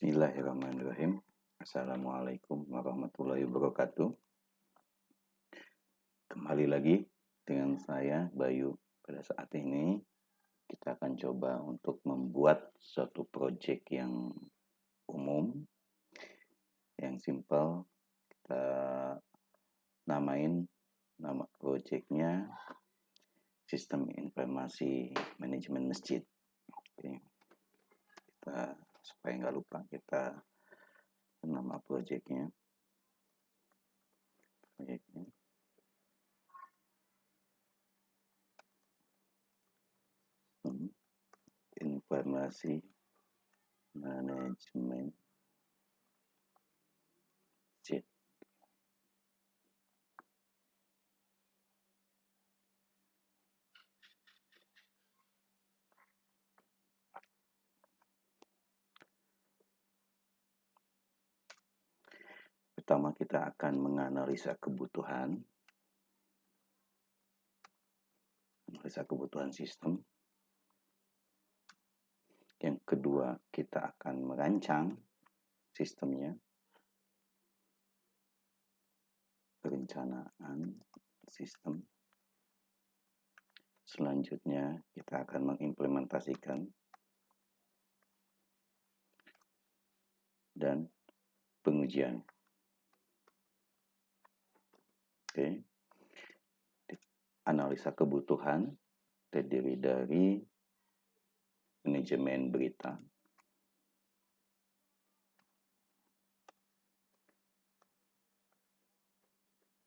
Bismillahirrahmanirrahim. Assalamualaikum warahmatullahi wabarakatuh. Kembali lagi dengan saya, Bayu. Pada saat ini, kita akan coba untuk membuat suatu project yang umum, yang simple. Kita namain nama projectnya Sistem Informasi Manajemen Masjid. Oke. Kita supaya nggak lupa, kita nama projectnya Informasi Manajemen Masjid. Pertama, kita akan menganalisa kebutuhan sistem. Yang kedua, kita akan merancang sistemnya, perencanaan sistem. Selanjutnya, kita akan mengimplementasikan dan pengujian. Oke. Analisa kebutuhan terdiri dari manajemen berita,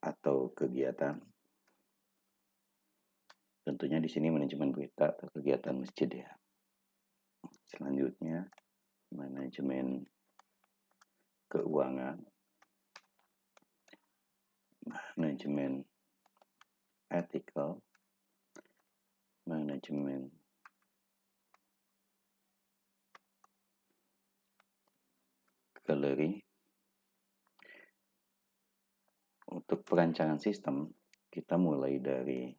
atau kegiatan. Tentunya di sini manajemen berita atau kegiatan masjid ya. Selanjutnya, manajemen keuangan, manajemen ethical, manajemen galeri. Untuk perancangan sistem, kita mulai dari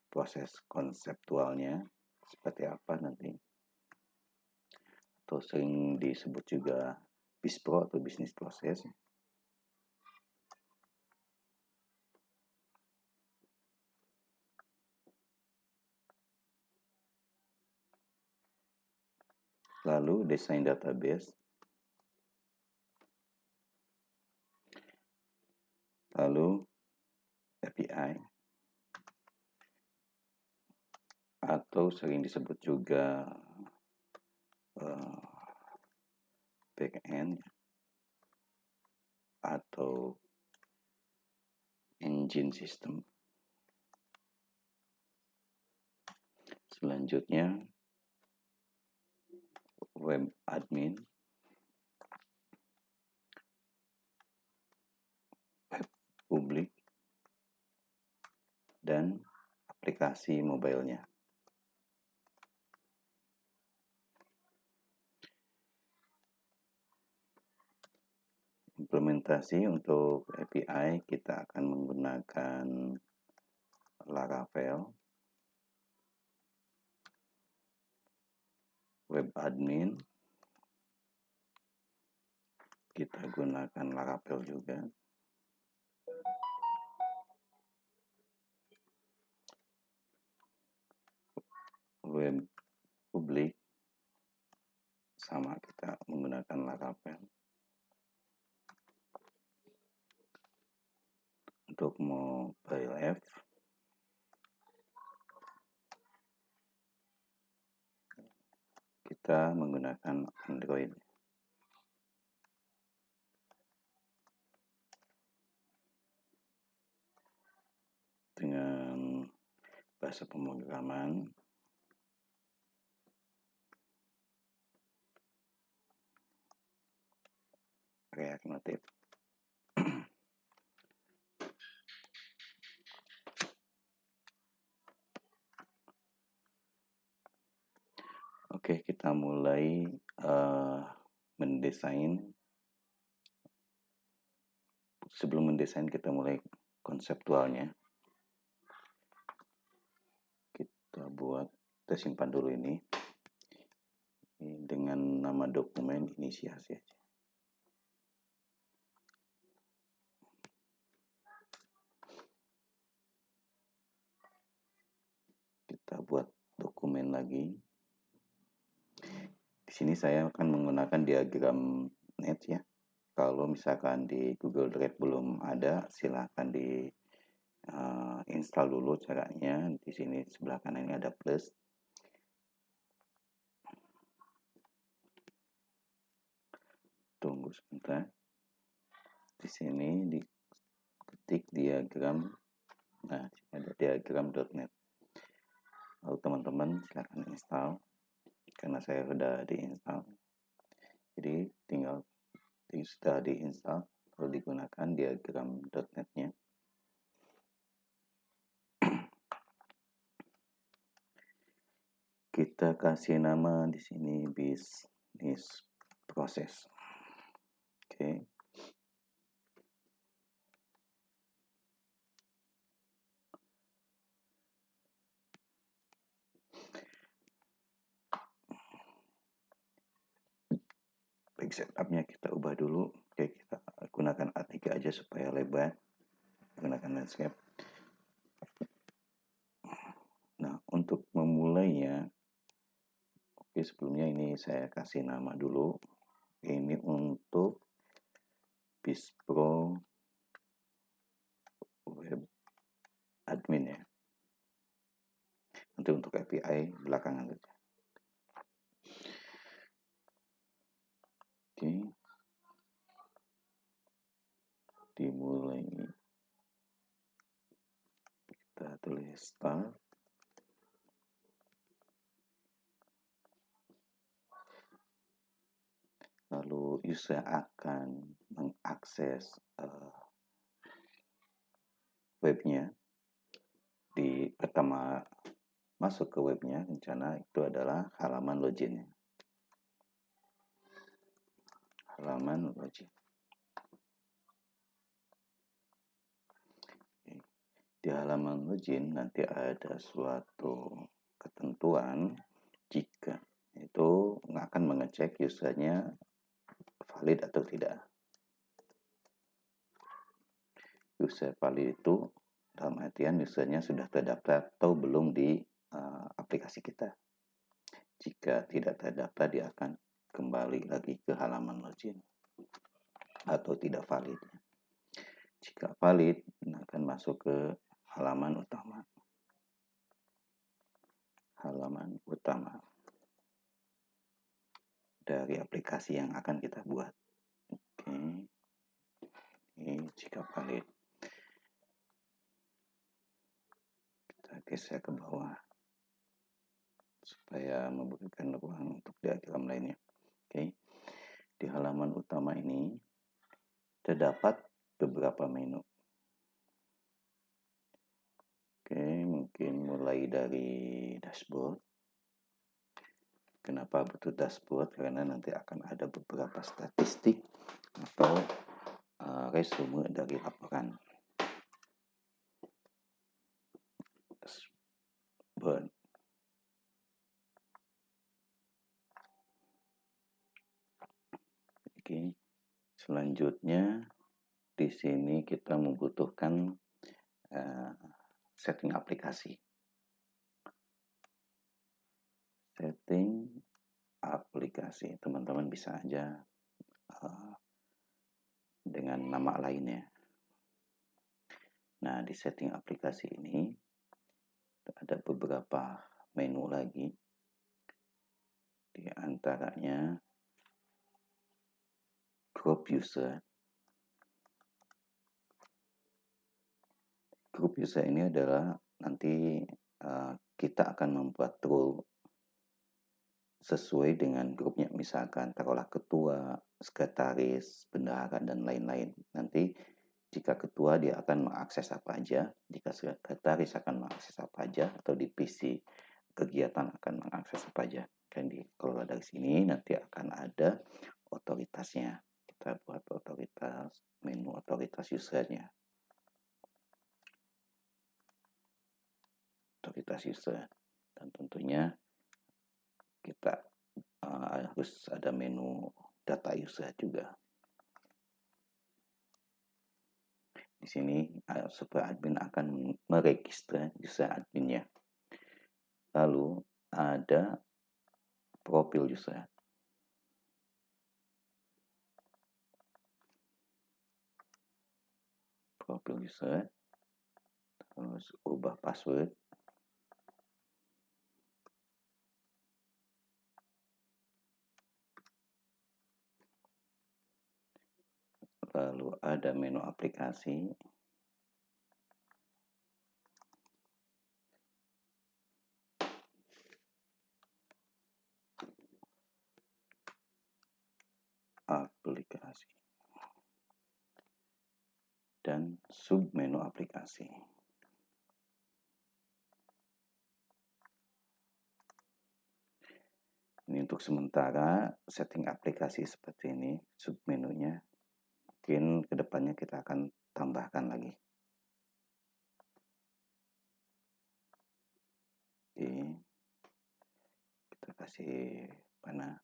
proses konseptualnya seperti apa nanti, atau sering disebut juga BISPRO atau bisnis proses. Lalu desain database, lalu API, atau sering disebut juga backend atau engine system. Selanjutnya, web admin, web publik, dan aplikasi mobilenya. Implementasi untuk API, kita akan menggunakan Laravel. Web admin, kita gunakan Laravel juga. Web publik, sama, kita menggunakan Laravel. Untuk mobile app, kita menggunakan Android. Dengan bahasa pemrograman React Native. Oke, kita mulai mendesain. Sebelum mendesain, kita mulai konseptualnya. Kita simpan dulu ini. dengan nama dokumen inisiasi aja. Kita buat dokumen lagi. Di sini saya akan menggunakan diagram net ya. Kalau misalkan di Google Drive belum ada, silahkan di install dulu caranya. Di sini sebelah kanan ini ada plus. Tunggu sebentar. Di sini diketik diagram. Nah, ada diagram.net. Lalu teman-teman silahkan install. Karena saya sudah diinstal. Jadi tinggal sudah diinstal, lalu digunakan diagram.net-nya. Kita kasih nama di sini business process. Oke. Baik, setupnya kita ubah dulu. Oke, kita gunakan A3 aja supaya lebar. Gunakan landscape. Nah, untuk memulainya, oke, sebelumnya ini saya kasih nama dulu. Ini untuk BizPro Web Admin ya. Nanti untuk API belakangan saja. Oke. Dimulai. Kita tulis start. Lalu user akan mengakses webnya. Di pertama masuk ke webnya, rencana itu adalah halaman login. Halaman login. Di halaman login nanti ada suatu ketentuan jika itu akan mengecek usernya valid atau tidak. User valid itu dalam artian usernya sudah terdaftar atau belum di aplikasi kita. Jika tidak terdaftar, dia akan kembali lagi ke halaman login atau tidak valid. Jika valid, akan masuk ke halaman utama. Halaman utama dari aplikasi yang akan kita buat. Oke. Ini jika valid. Kita geser ke bawah supaya memberikan ruang untuk diagram lainnya. Oke. Di halaman utama ini terdapat beberapa menu. Oke, mungkin mulai dari dashboard. Kenapa butuh dashboard? Karena nanti akan ada beberapa statistik atau resume dari laporan. Dashboard. Oke. Selanjutnya di sini kita membutuhkan setting aplikasi. Setting aplikasi, teman-teman bisa aja dengan nama lainnya. Nah, di setting aplikasi ini ada beberapa menu lagi. Di antaranya group user. Group user ini adalah nanti kita akan membuat role sesuai dengan grupnya, misalkan taruhlah ketua, sekretaris, bendahara, dan lain-lain. Nanti jika ketua dia akan mengakses apa aja, jika sekretaris akan mengakses apa aja, atau divisi kegiatan akan mengakses apa aja. Dan kalau dari sini nanti akan ada otoritasnya. Kita buat otoritas, menu otoritas usernya. Otoritas user. Dan tentunya kita harus ada menu data user juga. Di sini super admin akan meregister user adminnya. Lalu ada profil user. Profil user, terus ubah password. Lalu ada menu aplikasi. Aplikasi. Dan submenu aplikasi. Ini untuk sementara setting aplikasi seperti ini, submenunya. Mungkin kedepannya kita akan tambahkan lagi. Oke, kita kasih panah.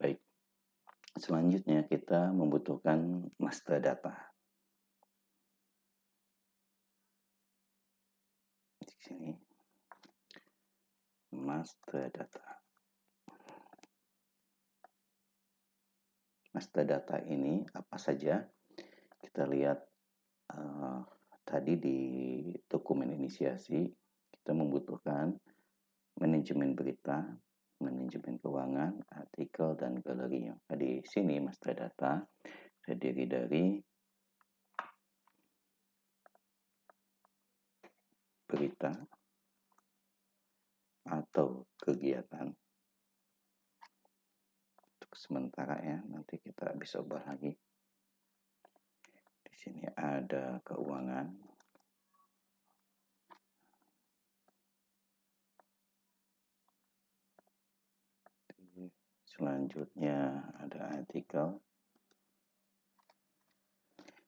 Baik, selanjutnya kita membutuhkan master data. Di sini, master data. Master data ini apa saja? Kita lihat tadi di dokumen inisiasi, kita membutuhkan manajemen berita, manajemen keuangan, artikel, dan galeri. Di sini master data terdiri dari berita atau kegiatan. Untuk sementara ya, nanti kita bisa ubah lagi. Di sini ada keuangan. Selanjutnya ada artikel.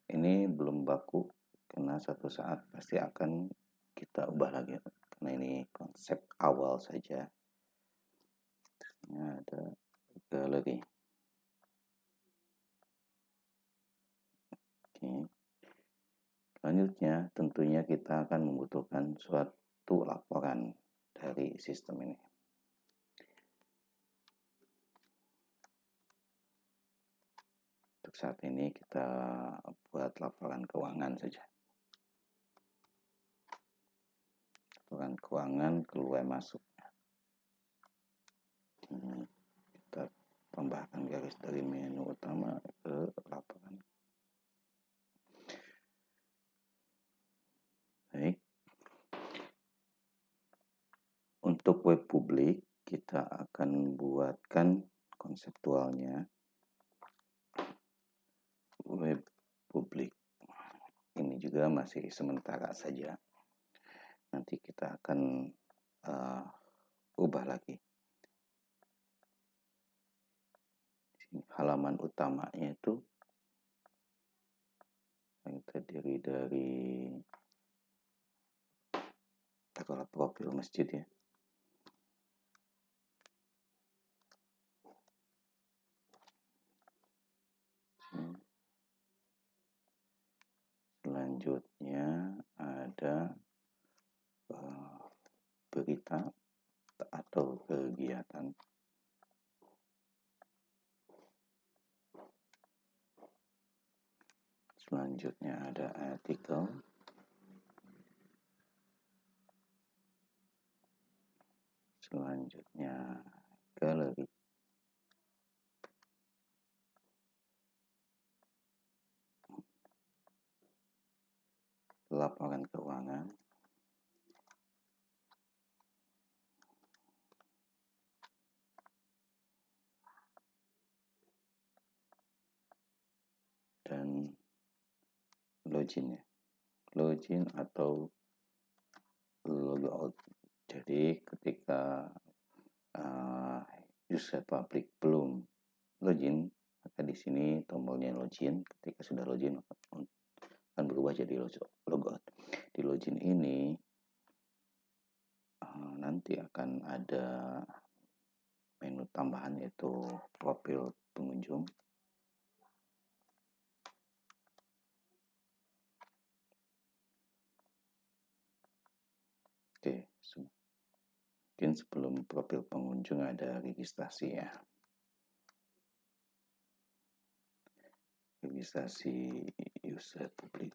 Ini belum baku karena satu saat pasti akan kita ubah lagi karena ini konsep awal saja. Ini ada galeri. Oke. Selanjutnya tentunya kita akan membutuhkan suatu laporan dari sistem ini. Untuk saat ini kita buat laporan keuangan saja. Laporan keuangan keluar masuk. Kita tambahkan garis dari menu utama ke laporan. Baik. Untuk web publik kita akan buatkan konseptualnya. Web publik. Ini juga masih sementara saja. Nanti kita akan ubah lagi. Halaman utamanya itu yang terdiri dari profil masjid ya. Selanjutnya ada berita atau kegiatan. Selanjutnya ada artikel. Selanjutnya galeri. Laporan keuangan. Dan login ya. Login atau logout. Jadi ketika user public belum login, maka di sini tombolnya login. Ketika sudah login akan berubah jadi logout. Di login ini nanti akan ada menu tambahan yaitu profil pengunjung. Oke, mungkin sebelum profil pengunjung ada registrasi ya. Registrasi user publik.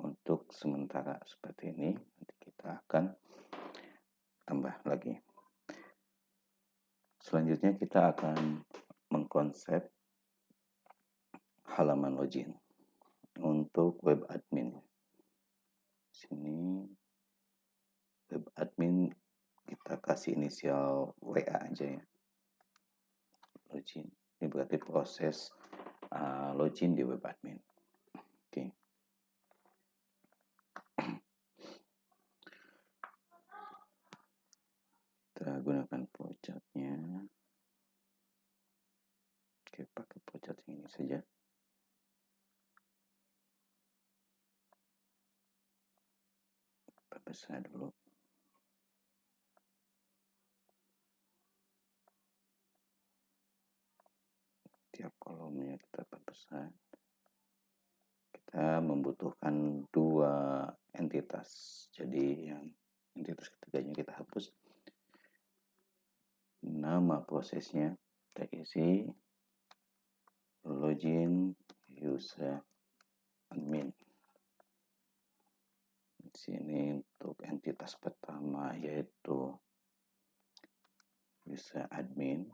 Untuk sementara seperti ini, nanti kita akan tambah lagi. Selanjutnya kita akan mengkonsep halaman login untuk web admin. Sini web admin kita kasih inisial WA aja ya. Login. Ini berarti proses login di web admin. Oke. Kita gunakan flowchart-nya. Oke, pakai flowchart yang ini saja. Perbesar dulu. Tiap kolomnya kita perbesar. Kita membutuhkan 2 entitas. Jadi yang entitas ketiganya kita hapus. Nama prosesnya kita isi login user admin. Di sini untuk entitas pertama yaitu user admin.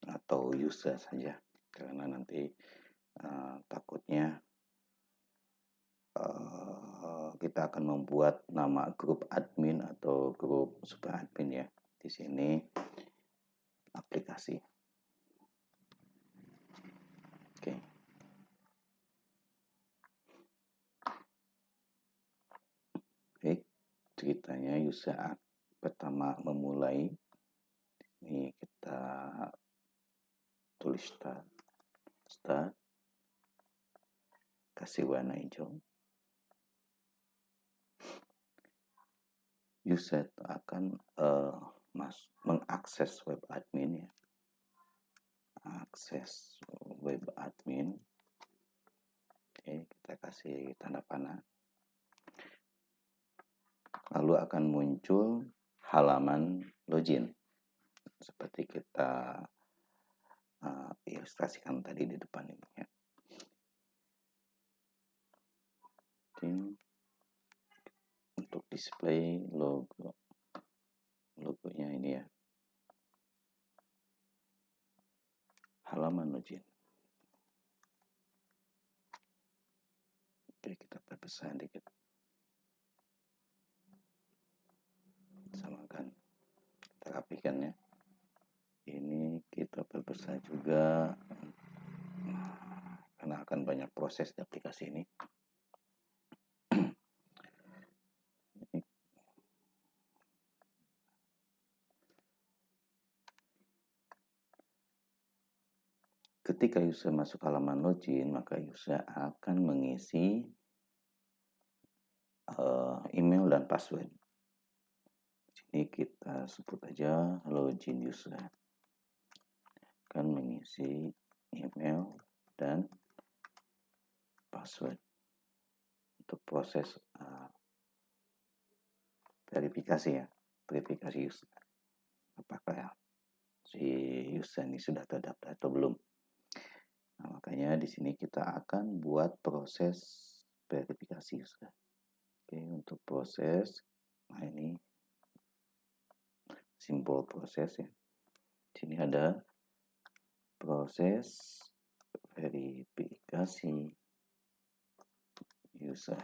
Atau user saja, karena nanti takutnya kita akan membuat nama grup admin atau grup super admin ya. Di sini aplikasi. Oke. Baik, ceritanya user pertama memulai. Ini kita tulis start, kasih warna hijau. User akan mengakses web admin ya. Akses web admin. Oke, kita kasih tanda panah. Lalu akan muncul halaman login seperti kita ilustrasikan tadi di depan ini ya. Oke. Untuk display logonya ini ya, halaman login. Oke, kita perbesar dikit, samakan, kita rapikan ya. Ini kita perbesar juga karena akan banyak proses di aplikasi ini. Ketika user masuk halaman login, maka user akan mengisi email dan password. Ini kita sebut aja login user. Akan mengisi email dan password untuk proses verifikasi ya, verifikasi user. Apakah si user ini sudah terdaftar atau belum? Nah, makanya di sini kita akan buat proses verifikasi user. Oke, untuk proses, nah ini simbol proses ya. Di sini ada proses verifikasi user.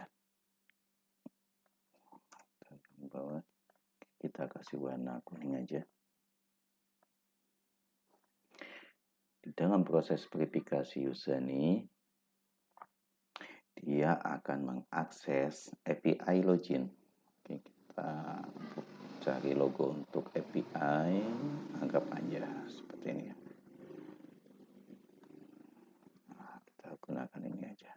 Di bawah kita kasih warna kuning aja. Di dalam proses verifikasi user ini, dia akan mengakses API login. Oke, kita cari logo untuk API, anggap aja seperti ini ya. Nah, kita gunakan ini aja.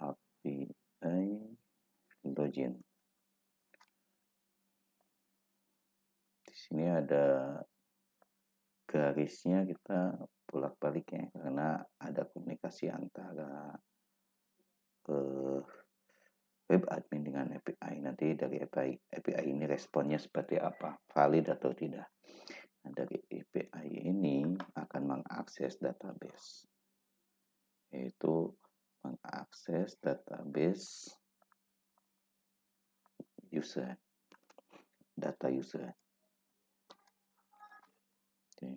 API login. Di sini ada garisnya, kita bolak-balik ya, karena ada komunikasi antara web admin dengan API. Nanti dari API ini responnya seperti apa, valid atau tidak. Nah, dari API ini akan mengakses database, yaitu mengakses database user, data user. Oke.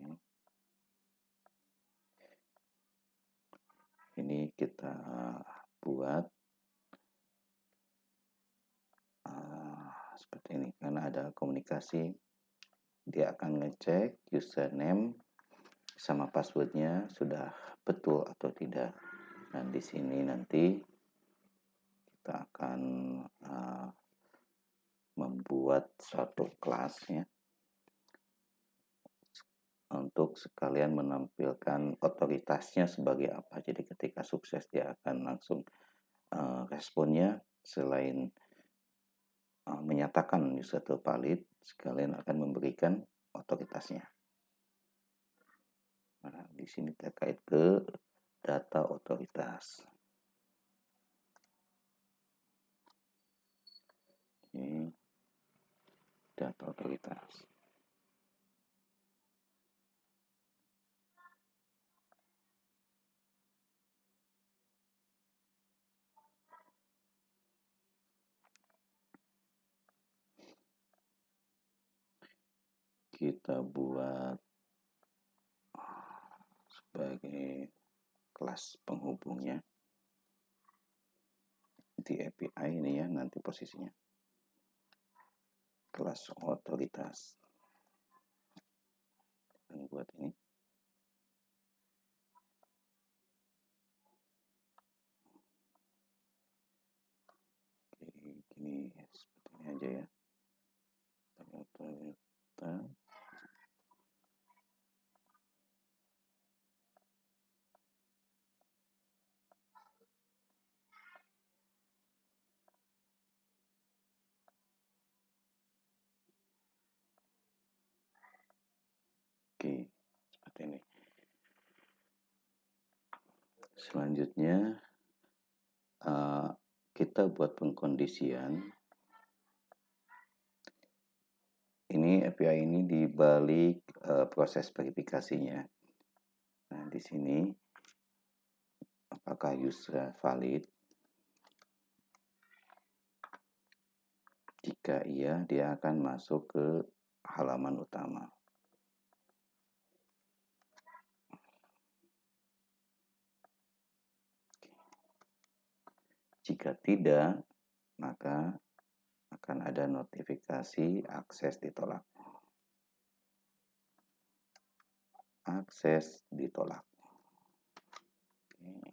Ini kita buat seperti ini, karena ada komunikasi. Dia akan ngecek username sama passwordnya sudah betul atau tidak. Dan di sini nanti kita akan membuat suatu kelas ya, untuk sekalian menampilkan otoritasnya sebagai apa. Jadi ketika sukses dia akan langsung responnya, selain menyatakan user itu valid, sekalian akan memberikan otoritasnya. Nah, di sini terkait ke data otoritas. Ini data otoritas. Kita buat sebagai kelas penghubungnya di API ini ya, nanti posisinya kelas otoritas. Dan buat ini gini, seperti ini aja ya, otoritas. Oke, seperti ini. Selanjutnya kita buat pengkondisian. Ini API ini dibalik proses verifikasinya. Nah, di sini apakah user valid? Jika iya, dia akan masuk ke halaman utama. Jika tidak, maka akan ada notifikasi akses ditolak. Akses ditolak. Oke.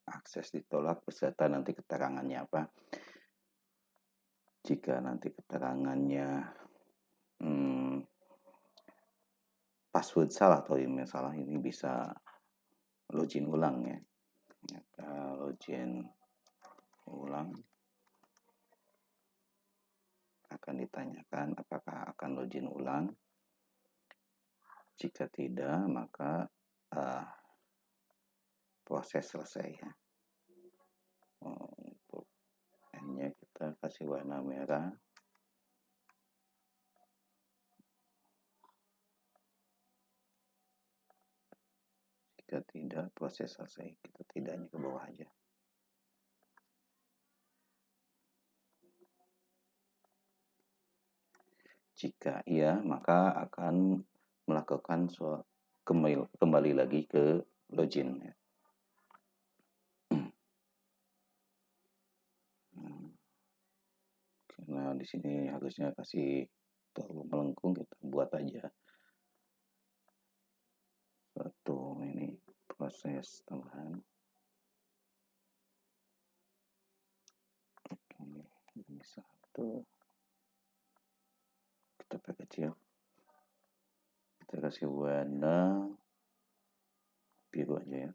Akses ditolak beserta nanti keterangannya apa. Jika nanti keterangannya password salah atau email salah, ini bisa login ulang ya. Login ulang, akan ditanyakan apakah akan login ulang. Jika tidak, maka proses selesai ya. Untuk N-nya kita kasih warna merah. Jika tidak, proses selesai. Kita tidaknya ke bawah aja. Jika iya, maka akan melakukan kembali lagi ke login ya. Nah, di sini harusnya kasih terlalu melengkung, kita buat aja satu ini proses tambahan. Oke, ini satu. Kita perkecil. Kita kasih warna biru aja ya.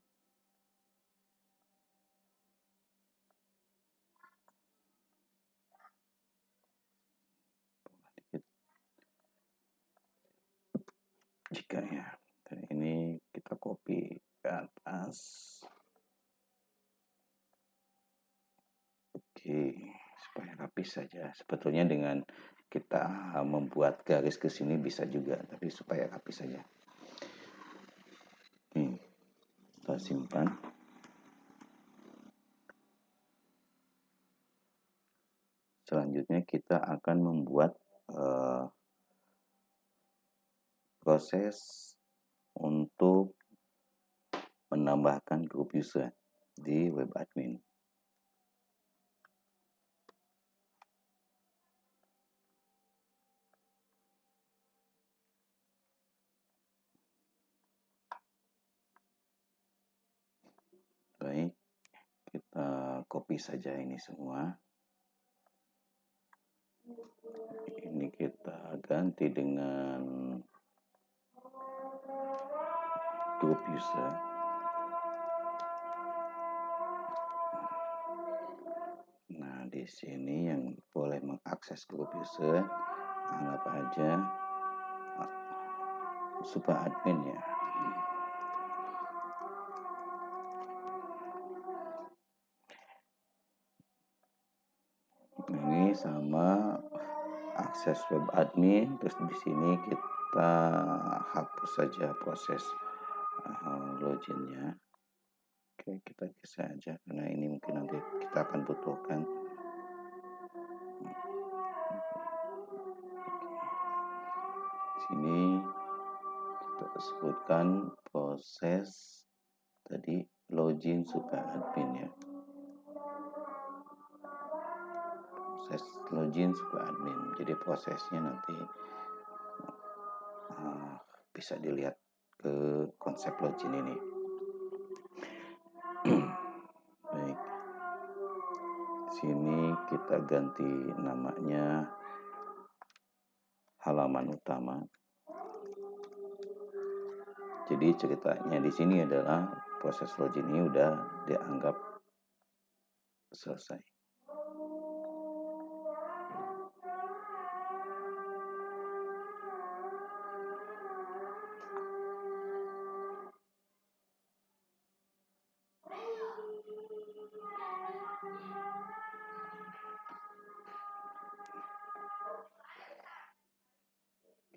Dikit. Jika ya. Dan ini kita copy ke atas. Oke, supaya rapi saja. Sebetulnya dengan kita membuat garis ke sini bisa juga, tapi supaya rapi saja. Oke, kita simpan. Selanjutnya kita akan membuat proses untuk menambahkan grup user di web admin. Baik, kita copy saja ini semua. Ini kita ganti dengan grup user. Nah, di sini yang boleh mengakses grup user, anggap aja super admin ya. Ini sama akses web admin, terus di sini kita hapus saja proses loginnya. Oke, kita geser aja karena ini mungkin nanti kita akan butuhkan. Sini kita sebutkan proses tadi login super admin ya. Proses login super admin. Jadi prosesnya nanti bisa dilihat ke konsep login ini. Baik. Sini kita ganti namanya halaman utama. Jadi ceritanya di sini adalah proses login ini udah dianggap selesai.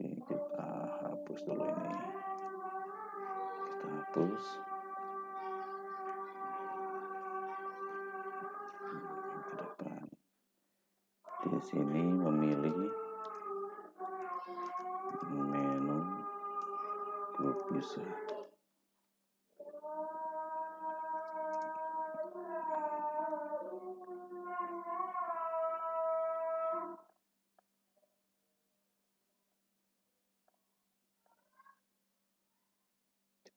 Oke, kita hapus dulu ini. Kita hapus. Ke depan. Di sini memilih menu grup user.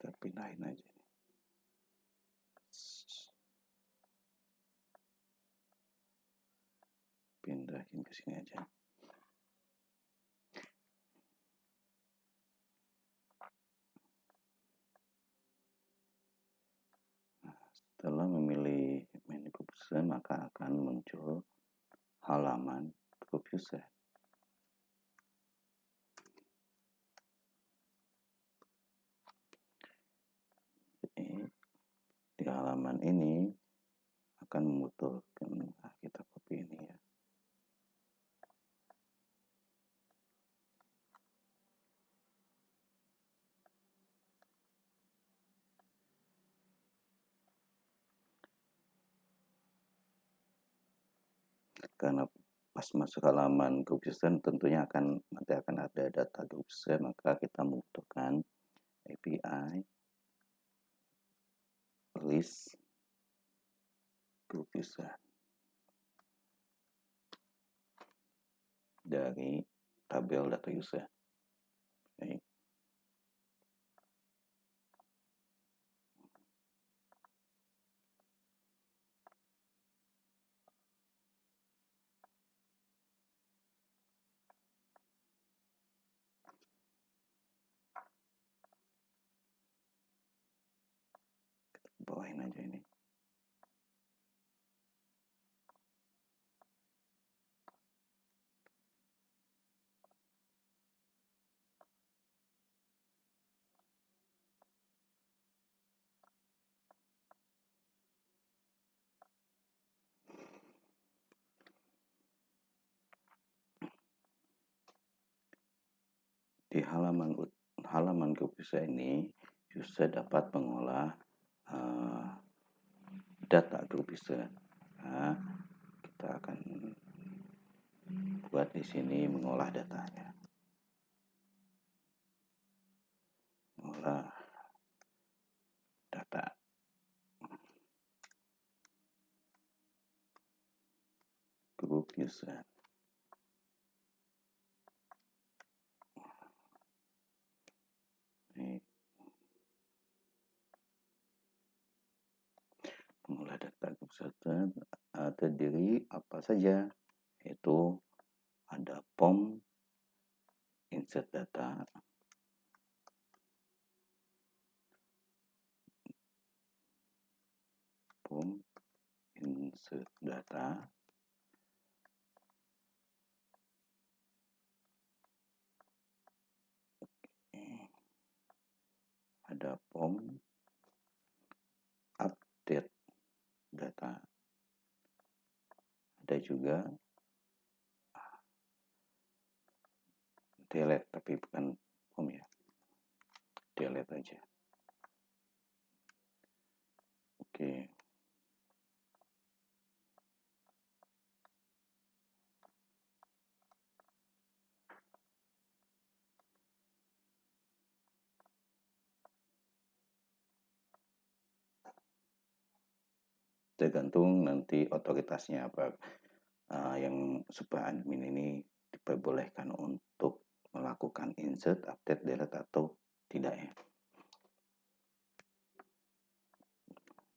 Kita pindahin aja. Pindahin ke sini aja. Nah, setelah memilih menu grup user, maka akan muncul halaman grup user. Jadi, di halaman ini akan membutuhkan kita copy ini ya. Karena pas masuk halaman grup user tentunya nanti akan ada data grup user, maka kita membutuhkan API list grup user. dari tabel data user. Baik. Bawain aja ini. Di halaman grup user ini, user dapat mengolah data grup user. Nah, kita akan buat di sini mengolah datanya. Mengolah data. Grup user. Ini mengolah data grup user terdiri apa saja, yaitu ada form, insert data, form, insert data, ada form, update data, ada juga delete, tapi bukan form ya, delete aja. Oke. Tergantung nanti otoritasnya apa, yang super admin ini diperbolehkan untuk melakukan insert, update, delete atau tidak ya.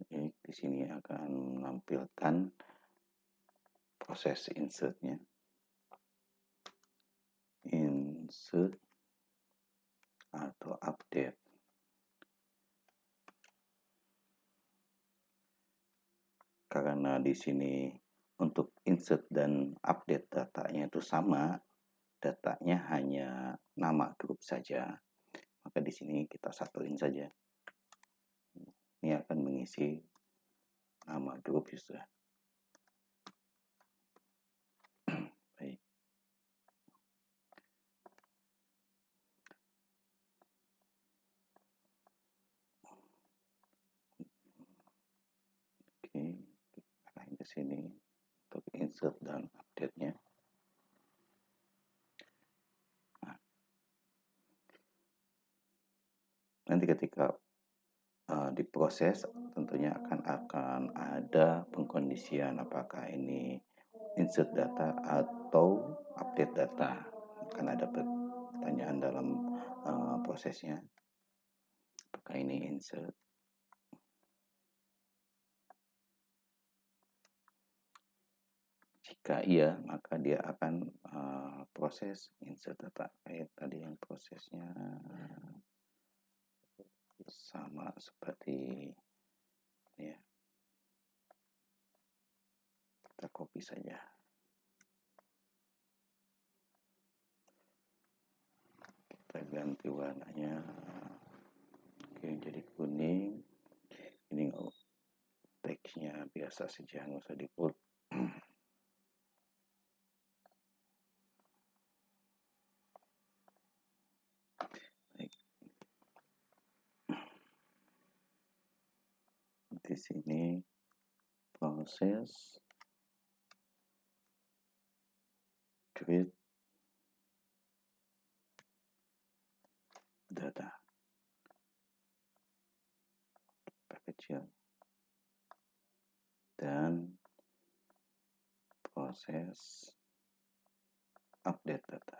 Jadi di sini akan menampilkan proses insertnya. Insert atau update. Karena di sini untuk insert dan update datanya itu sama, datanya hanya nama grup saja, maka di sini kita satuin saja. Ini akan mengisi nama grup user. Baik. Oke, kita arahin ke sini untuk insert dan update-nya. Nah, nanti ketika diproses, tentunya akan ada pengkondisian apakah ini insert data atau update data. Akan ada pertanyaan dalam prosesnya, apakah ini insert. Jika iya, maka dia akan proses insert data. Kayak tadi yang prosesnya sama seperti ini ya. Kita copy saja. Kita ganti warnanya. Oke, jadi kuning. Ini teksnya biasa saja, nggak usah di bold. Baik. Di sini proses create data kecil dan proses update data.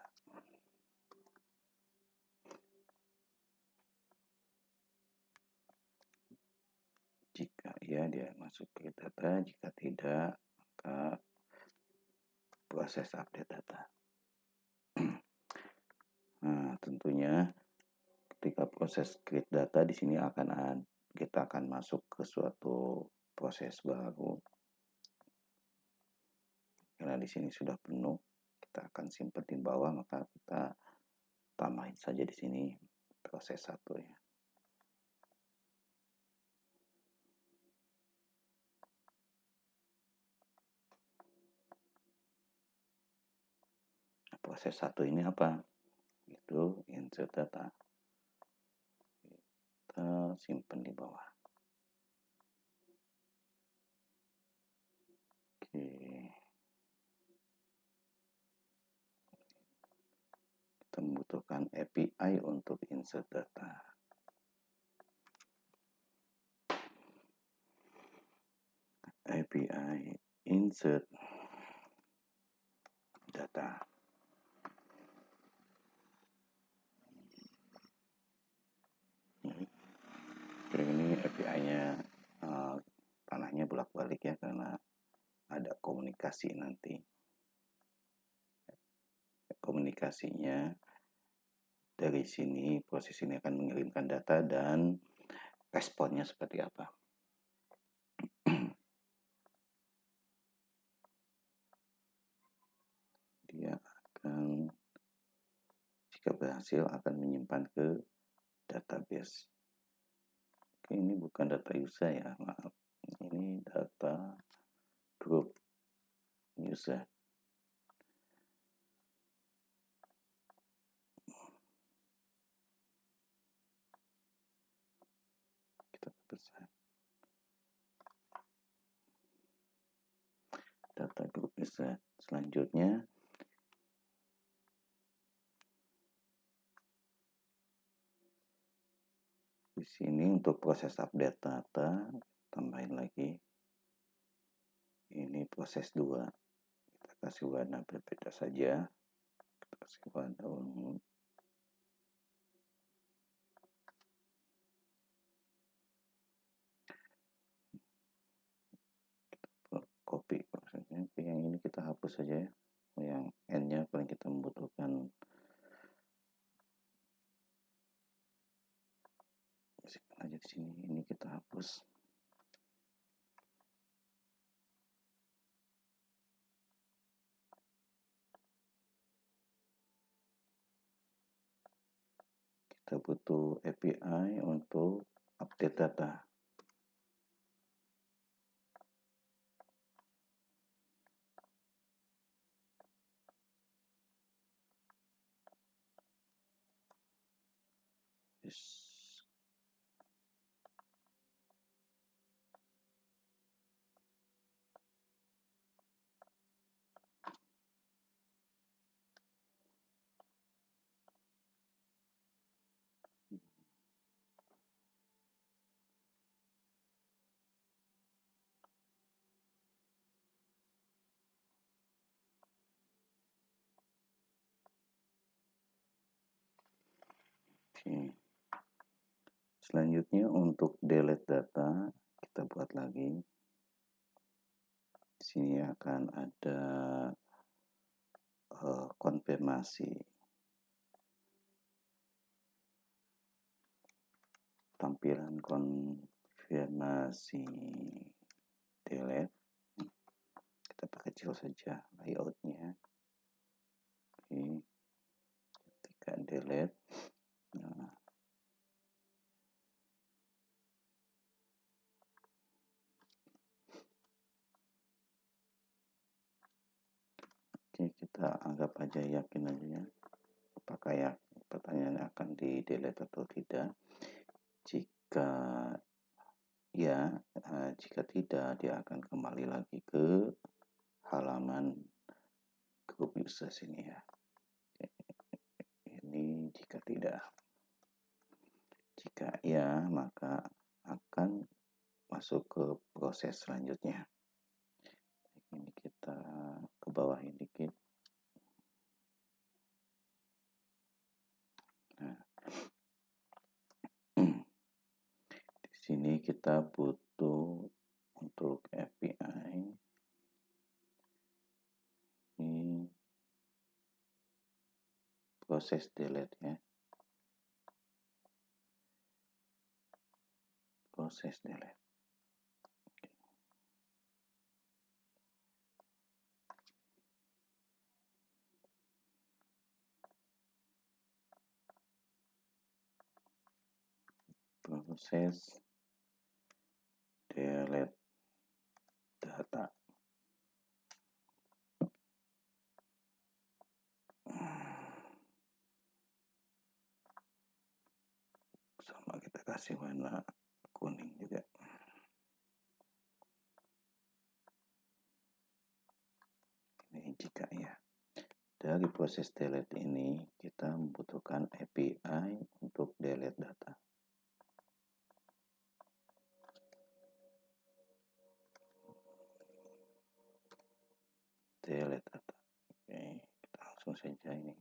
Jika ya dia masuk ke data, jika tidak maka proses update data. Nah, tentunya ketika proses create data di sini kita akan masuk ke suatu proses baru. Karena di sini sudah penuh, kita akan simpan di bawah, maka kita tambahin saja di sini proses 1 ya. Proses 1 ini apa? Itu insert data. Kita simpan di bawah. Oke. Kita membutuhkan API untuk insert data. API insert data. Ini API-nya panahnya bolak-balik ya, karena ada komunikasi nanti. Komunikasinya dari sini, proses ini akan mengirimkan data dan responnya seperti apa. Dia akan, jika berhasil, akan menyimpan ke database. Oke, ini bukan data user ya, maaf. Ini data group user. Kita besar. Data group user. Selanjutnya, di sini untuk proses update data, tambahin lagi. Ini proses 2. Kita kasih warna berbeda saja. Kita kasih warna ungu. Copy prosesnya. Yang ini kita hapus saja ya. Yang N-nya paling kita membutuhkan. Simpan aja di sini. Ini kita hapus. Kita butuh API untuk update data. Yes. Oke. Selanjutnya untuk delete data, kita buat lagi. Di sini akan ada konfirmasi. Tampilan konfirmasi delete. Kita perkecil saja layoutnya. Oke. Ketika delete. Nah, oke, kita anggap aja yakin aja ya. Apakah ya pertanyaannya akan di delete atau tidak? Jika ya, jika tidak, dia akan kembali lagi ke halaman group user sini ya. Ini jika tidak. Jika ya, maka akan masuk ke proses selanjutnya. Ini kita ke bawah dikit. kita butuh untuk API ini proses delete ya, proses delete. Proses delete data. Sama kita kasih warna kuning juga. Ini jika ya. Dari proses delete ini kita membutuhkan API untuk delete data. Delete data. Oke, kita langsung saja ini.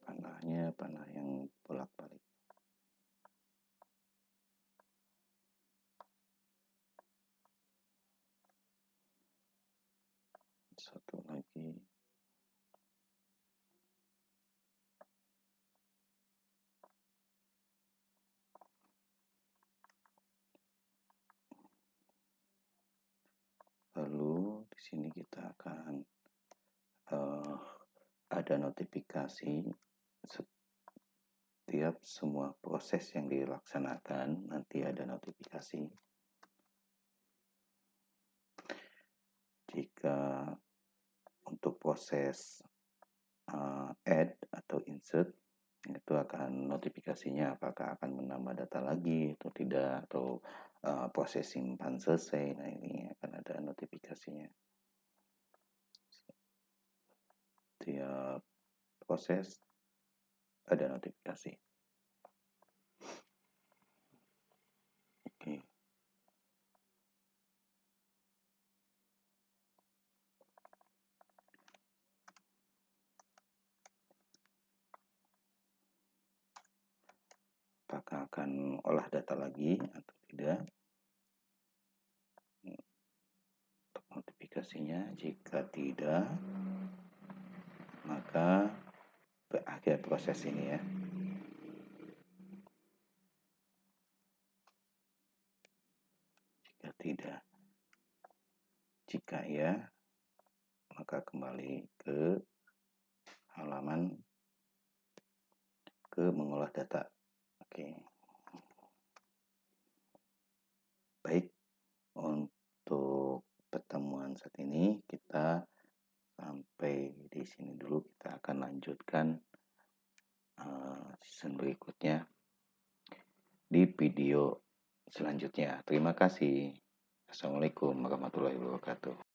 Panahnya panah yang bolak-balik. Satu lagi. Lalu di sini kita akan ada notifikasi setiap semua proses yang dilaksanakan, nanti ada notifikasi. Jika untuk proses add atau insert, itu akan notifikasinya apakah akan menambah data lagi atau tidak, atau proses simpan selesai. Nah, ini akan ada notifikasinya. Tiap proses ada notifikasi. Oke. Apakah akan olah data lagi atau tidak? Untuk notifikasinya, jika tidak, maka berakhir proses ini ya. Jika tidak, jika ya, maka kembali ke halaman ke mengolah data. Oke. Baik, untuk pertemuan saat ini kita sampai di sini dulu. Kita akan lanjutkan season berikutnya di video selanjutnya. Terima kasih. Assalamualaikum warahmatullahi wabarakatuh.